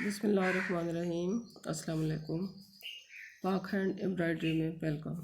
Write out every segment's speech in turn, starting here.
बिस्मिल्लाहिर्रहमानिर्रहीम। अस्सलाम वालेकुम। पाक हैंड एम्ब्रॉयडरी में वेलकम।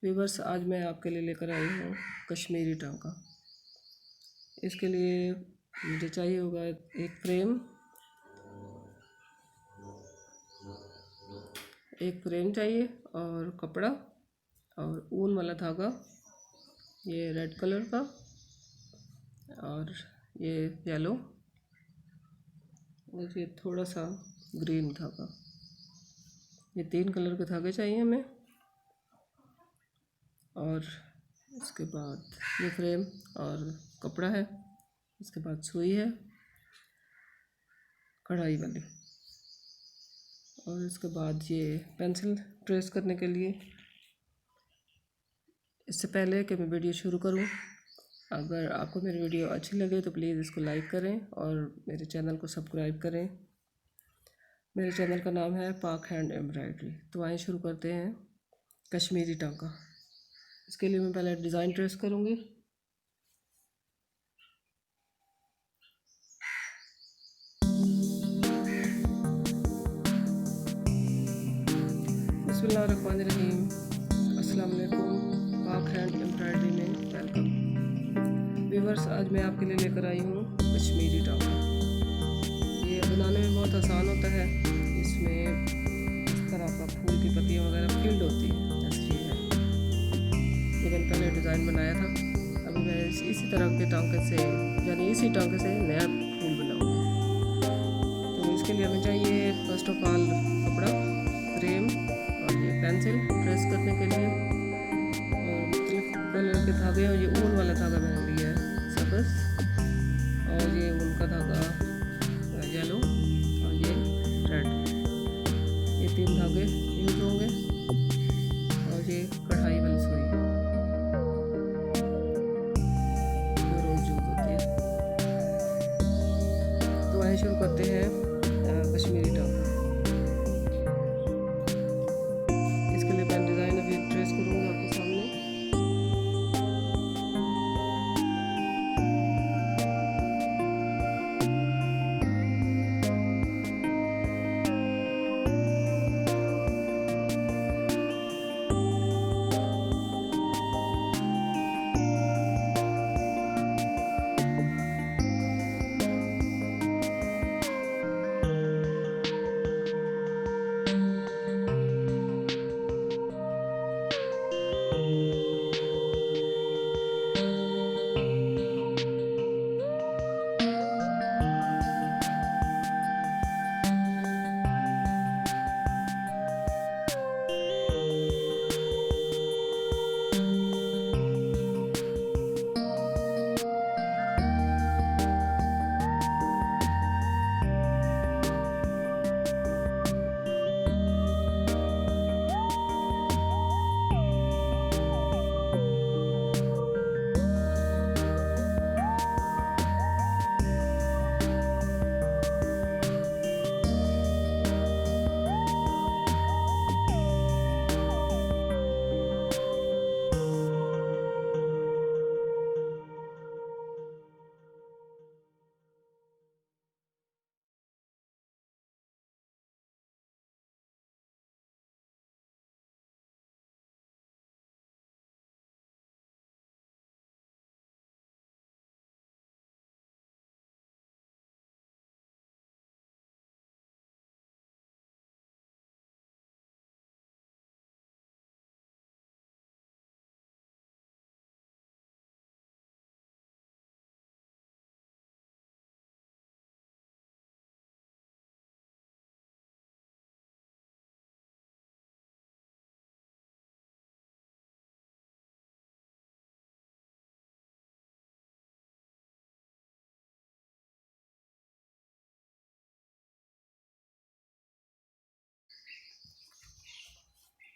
व्यूवर्स, आज मैं आपके लिए लेकर आई हूँ कश्मीरी टांका। इसके लिए मुझे चाहिए होगा एक फ्रेम चाहिए और कपड़ा और ऊन वाला धागा, ये रेड कलर का और ये येलो और ये थोड़ा सा ग्रीन धागा। ये 3 कलर के धागे चाहिए हमें। और इसके बाद ये फ्रेम और कपड़ा है। इसके बाद सुई है कढ़ाई वाली। और इसके बाद ये पेंसिल ट्रेस करने के लिए। इससे पहले कि मैं वीडियो शुरू करूं, अगर आपको मेरी वीडियो अच्छी लगे तो प्लीज़ इसको लाइक करें और मेरे चैनल को सब्सक्राइब करें। मेरे चैनल का नाम है पाक हैंड एम्ब्रॉयडरी। तो आइए शुरू करते हैं कश्मीरी टांका। इसके लिए मैं पहले डिज़ाइन ट्रेस करूँगी। बिस्मिल्लाहिर्रहमानिर्रहीम। अस्सलाम वालेकुम। पाक हैंड एम्ब्रॉयडरी में वेलकम। व्यूवर्स, आज मैं आपके लिए लेकर आई हूँ कश्मीरी टांका। ये बनाने में बहुत आसान होता है। इसमें इस तरह का फूल की पत्तियाँ वगैरह फील्ड होती है, जैसे ये है। ये मैंने पहले डिज़ाइन बनाया था। अभी मैं इसी तरह के टांके से, यानी इसी टांके से नया फूल बनाऊँगी। तो इसके लिए हमें चाहिए फर्स्ट ऑफ ऑल कपड़ा, फ्रेम और ये पेंसिल ट्रेस करने के लिए, और मुख्तलिफ कलर के धागे। और ये ऊन वाला धागा मैंने लिया है सब्ज़, और ये ऊन का धागा येलो और ये रेड। ये 3 धागे यूज होंगे। और ये कढ़ाई वाली सुई जो रोज यूज होती है। तो आइए शुरू करते हैं कश्मीरी टांका। इसके लिए मैं डिज़ाइन अभी ट्रेस करूँगी आपके सामने।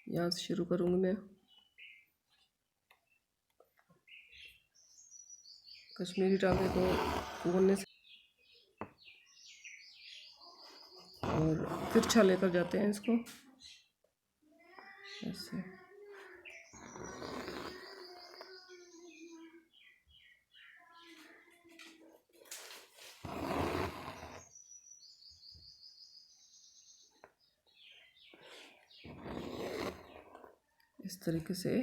यहाँ से शुरू करूँगी मैं। कश्मीरी टांके को बुनने से और तिरछा लेकर जाते हैं इसको ऐसे। इस तरीके से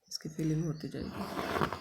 इसकी फिलिंग होती जाएगी।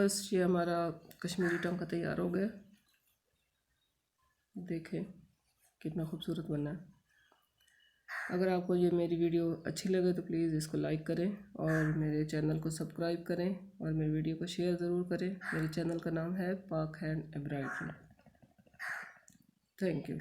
व्यूअर्स, ये हमारा कश्मीरी टांका तैयार हो गया। देखें कितना खूबसूरत बना है। अगर आपको ये मेरी वीडियो अच्छी लगे तो प्लीज़ इसको लाइक करें और मेरे चैनल को सब्सक्राइब करें और मेरी वीडियो को शेयर ज़रूर करें। मेरे चैनल का नाम है पाक हैंड एम्ब्रॉयडरी। Thank you.